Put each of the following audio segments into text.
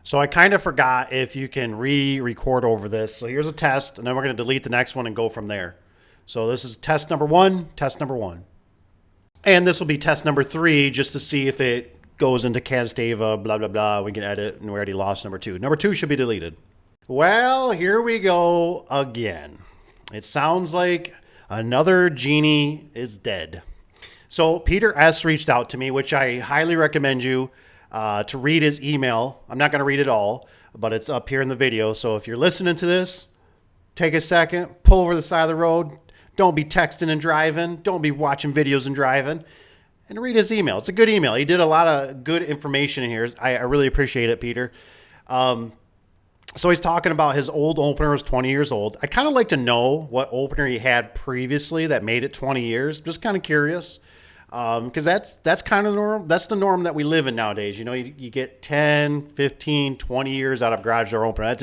So I kind of forgot if you can re-record over this. So here's a test, and then we're going to delete the next one and go from there. So this is test number one, test number one. And this will be test number 3 just to see if it goes into Cadstava, blah, blah, blah. We can edit, and we already lost number 2. Number 2 should be deleted. Well, here we go again. It sounds like another Genie is dead. So Peter S. reached out to me, which I highly recommend you to read his email. I'm not going to read it all, but it's up here in the video. So if you're listening to this, take a second, pull over the side of the road. Don't be texting and driving. Don't be watching videos and driving. And read his email. It's a good email. He did a lot of good information in here. I really appreciate it, Peter. So he's talking about his old opener was 20 years old. I kind of like to know what opener he had previously that made it 20 years. Just kind of curious. Because that's kind of the norm. That's the norm that we live in nowadays. You know, you get 10, 15, 20 years out of garage door opener.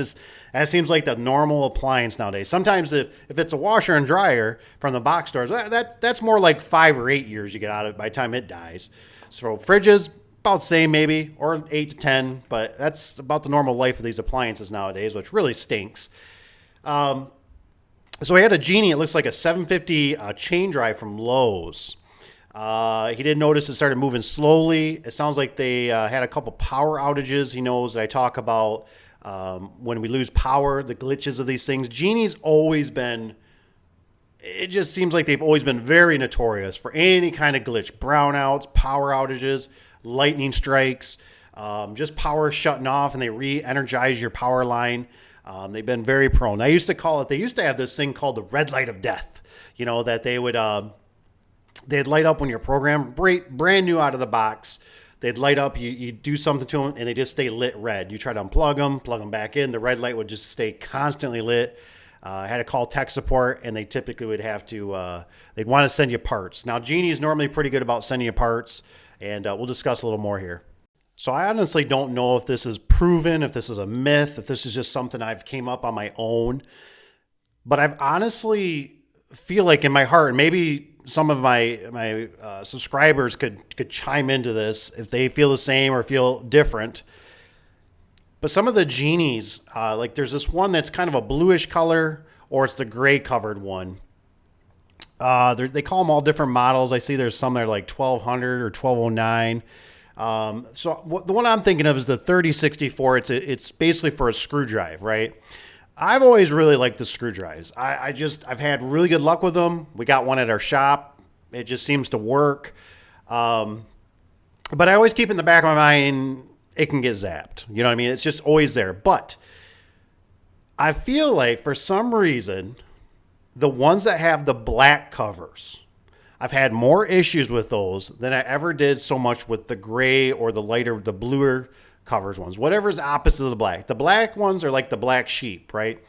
That seems like the normal appliance nowadays. Sometimes if it's a washer and dryer from the box stores, that's more like 5 or 8 years you get out of it by the time it dies. So fridges, about the same maybe, or 8 to 10, but that's about the normal life of these appliances nowadays, which really stinks. So he had a Genie. It looks like a 750 chain drive from Lowe's. He did notice it started moving slowly. It sounds like they had a couple power outages. He knows that I talk about when we lose power, the glitches of these things. Genie's always been, it just seems like they've always been very notorious for any kind of glitch. Brownouts, power outages, lightning strikes, just power shutting off and they re-energize your power line. They've been very prone. They used to have this thing called the red light of death, you know, that they would, they'd light up when your program brand new out of the box. They'd light up, you do something to them, and they just stay lit red. You try to unplug them, plug them back in, the red light would just stay constantly lit. I had to call tech support, and they typically would have to, they'd want to send you parts. Now, Genie is normally pretty good about sending you parts, and we'll discuss a little more here. So I honestly don't know if this is proven, if this is a myth, if this is just something I've came up on my own. But I've honestly feel like in my heart, and maybe some of my subscribers could chime into this if they feel the same or feel different. But some of the Genies, like there's this one that's kind of a bluish color, or it's the gray covered one. They call them all different models. I see there's some that are like 1200 or 1209. So the one I'm thinking of is the 3064. It's basically for a screw drive, right? I've always really liked the screw drives. I've had really good luck with them. We got one at our shop. It just seems to work. But I always keep in the back of my mind, it can get zapped. You know what I mean? It's just always there. But I feel like for some reason, the ones that have the black covers, I've had more issues with those than I ever did so much with the gray or the lighter, the bluer covers ones, whatever's opposite of the black. The black ones are like the black sheep, right?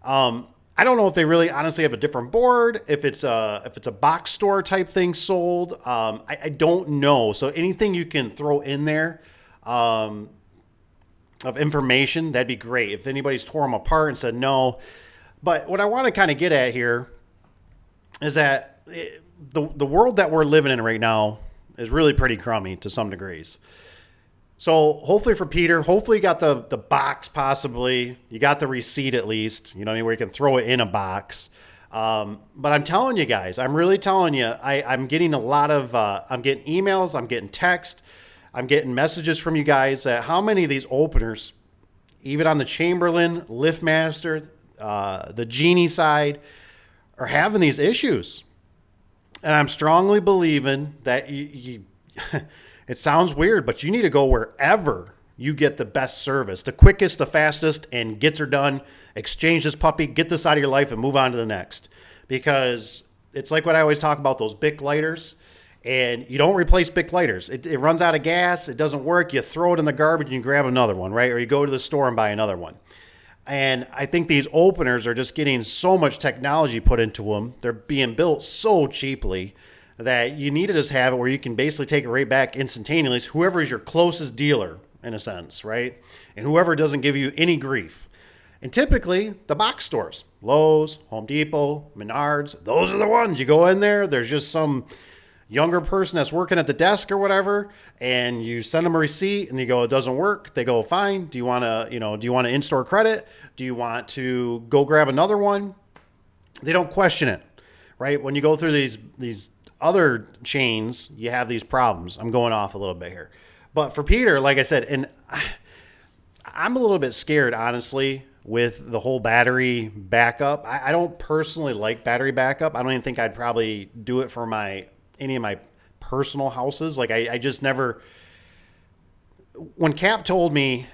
I don't know if they really honestly have a different board, if it's a box store type thing sold. I don't know. So anything you can throw in there of information, that'd be great. If anybody's tore them apart and said no. But what I want to kind of get at here is that the world that we're living in right now is really pretty crummy to some degrees. So hopefully for Peter, hopefully you got the box possibly. You got the receipt at least, you know, where you can throw it in a box. But I'm telling you guys, I'm really telling you, I'm getting a lot of, I'm getting emails, I'm getting text, I'm getting messages from you guys that how many of these openers, even on the Chamberlain, LiftMaster, the Genie side, are having these issues. And I'm strongly believing that you it sounds weird, but you need to go wherever you get the best service, the quickest, the fastest, and gets her done. Exchange this puppy, get this out of your life, and move on to the next. Because it's like what I always talk about, those Bic lighters. And you don't replace Bic lighters. It runs out of gas. It doesn't work. You throw it in the garbage and you grab another one, right? Or you go to the store and buy another one. And I think these openers are just getting so much technology put into them. They're being built so cheaply that you need to just have it where you can basically take it right back instantaneously. Whoever is your closest dealer, in a sense, right? And whoever doesn't give you any grief. And typically, the box stores, Lowe's, Home Depot, Menards, those are the ones. You go in there, there's just some younger person that's working at the desk or whatever, and you send them a receipt and you go, it doesn't work. They go, fine. Do you want to, do you want an in-store credit? Do you want to go grab another one? They don't question it, right? When you go through these other chains, you have these problems. I'm going off a little bit here. But for Peter, like I said, and I'm a little bit scared, honestly, with the whole battery backup. I don't personally like battery backup. I don't even think I'd probably do it for any of my personal houses. Like I just never, when Cap told me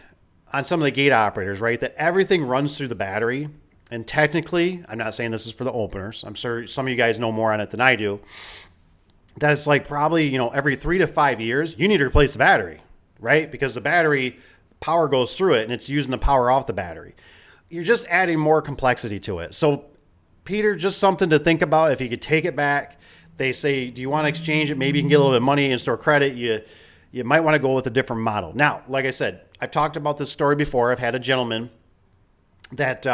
on some of the gate operators, right, that everything runs through the battery, and technically, I'm not saying this is for the openers. I'm sure some of you guys know more on it than I do. That it's like probably, every 3 to 5 years, you need to replace the battery, right? Because the battery power goes through it and it's using the power off the battery. You're just adding more complexity to it. So Peter, just something to think about. If you could take it back, they say, do you want to exchange it? Maybe you can get a little bit of money in store credit. You might want to go with a different model. Now, like I said, I've talked about this story before. I've had a gentleman that,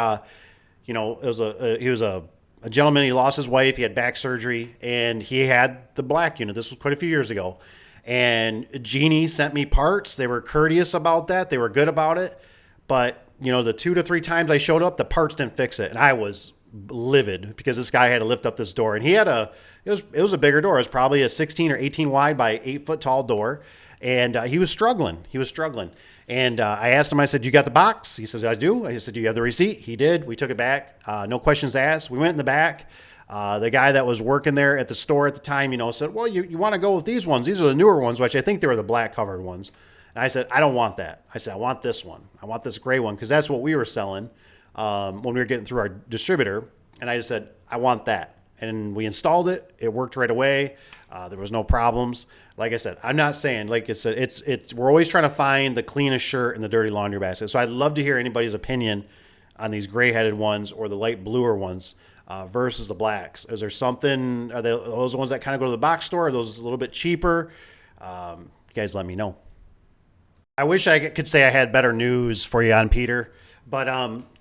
he was a gentleman. He lost his wife. He had back surgery and he had the black unit. This was quite a few years ago. And Genie sent me parts. They were courteous about that. They were good about it. But, the 2 to 3 times I showed up, the parts didn't fix it. And I was livid because this guy had to lift up this door. And he had it was a bigger door. It was probably a 16 or 18 wide by 8 foot tall door. And he was struggling. And I asked him, I said, you got the box? He says, I do. I said, do you have the receipt? He did. We took it back. No questions asked. We went in the back. The guy that was working there at the store at the time, said, well, you want to go with these ones. These are the newer ones, which I think they were the black covered ones. And I said, I don't want that. I said, I want this one. I want this gray one because that's what we were selling when we were getting through our distributor. And I just said, I want that. And we installed it. It worked right away. There was no problems. Like I said, I'm not saying, like I said, we're always trying to find the cleanest shirt in the dirty laundry basket. So I'd love to hear anybody's opinion on these gray-headed ones or the light bluer ones versus the blacks. Is there something, are those ones that kind of go to the box store? Are those a little bit cheaper? You guys let me know. I wish I could say I had better news for you on Peter, but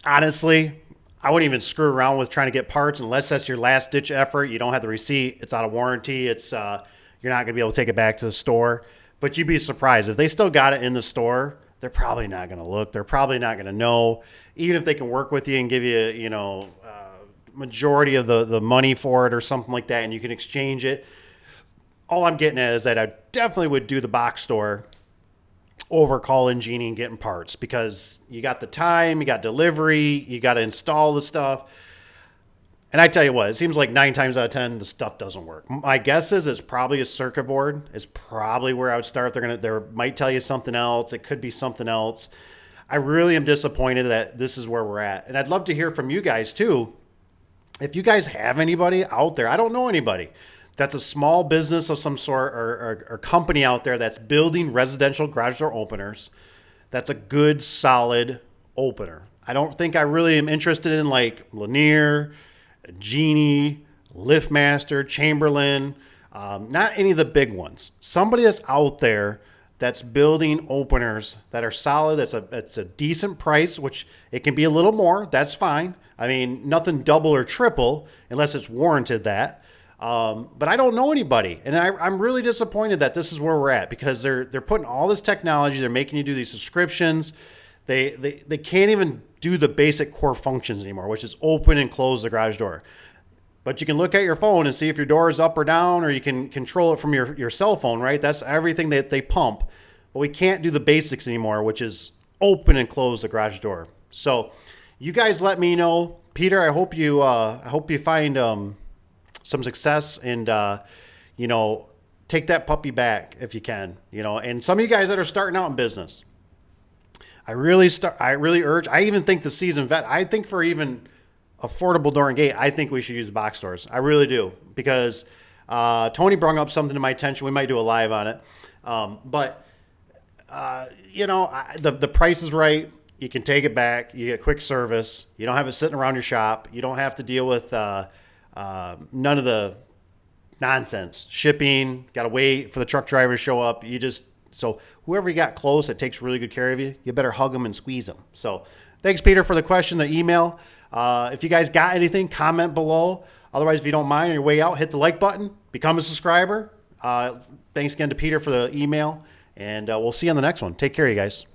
honestly, I wouldn't even screw around with trying to get parts unless that's your last ditch effort. You don't have the receipt. It's out of warranty. It's you're not going to be able to take it back to the store. But you'd be surprised if they still got it in the store. They're probably not going to look. They're probably not going to know. Even if they can work with you and give you, majority of the money for it or something like that, and you can exchange it. All I'm getting at is that I definitely would do the box store over calling Genie and getting parts because you got the time, you got delivery, you got to install the stuff. And I tell you what, it seems like 9 times out of 10, the stuff doesn't work. My guess is it's probably a circuit board is probably where I would start. They might tell you something else. It could be something else. I really am disappointed that this is where we're at. And I'd love to hear from you guys too. If you guys have anybody out there, I don't know anybody that's a small business of some sort or company out there that's building residential garage door openers. That's a good, solid opener. I don't think I really am interested in like Lanier, Genie, LiftMaster, Chamberlain, not any of the big ones. Somebody that's out there that's building openers that are solid. It's a decent price, which it can be a little more. That's fine. I mean, nothing double or triple unless it's warranted that. But I don't know anybody, and I'm really disappointed that this is where we're at because they're putting all this technology. They're making you do these subscriptions. They can't even do the basic core functions anymore, which is open and close the garage door. But you can look at your phone and see if your door is up or down, or you can control it from your cell phone, right? That's everything that they pump. But we can't do the basics anymore, which is open and close the garage door. So you guys let me know. Peter, I hope you find some success and, take that puppy back if you can, and some of you guys that are starting out in business, I really urge, I even think the seasoned vet, I think for even affordable door and gate, I think we should use box doors. I really do because, Tony brought up something to my attention. We might do a live on it. The price is right. You can take it back. You get quick service. You don't have it sitting around your shop. You don't have to deal with, none of the nonsense. Shipping, got to wait for the truck driver to show up. So whoever you got close that takes really good care of you, you better hug them and squeeze them. So thanks, Peter, for the question, the email. If you guys got anything, comment below. Otherwise, if you don't mind on your way out, hit the like button, become a subscriber. Thanks again to Peter for the email, and we'll see you on the next one. Take care, you guys.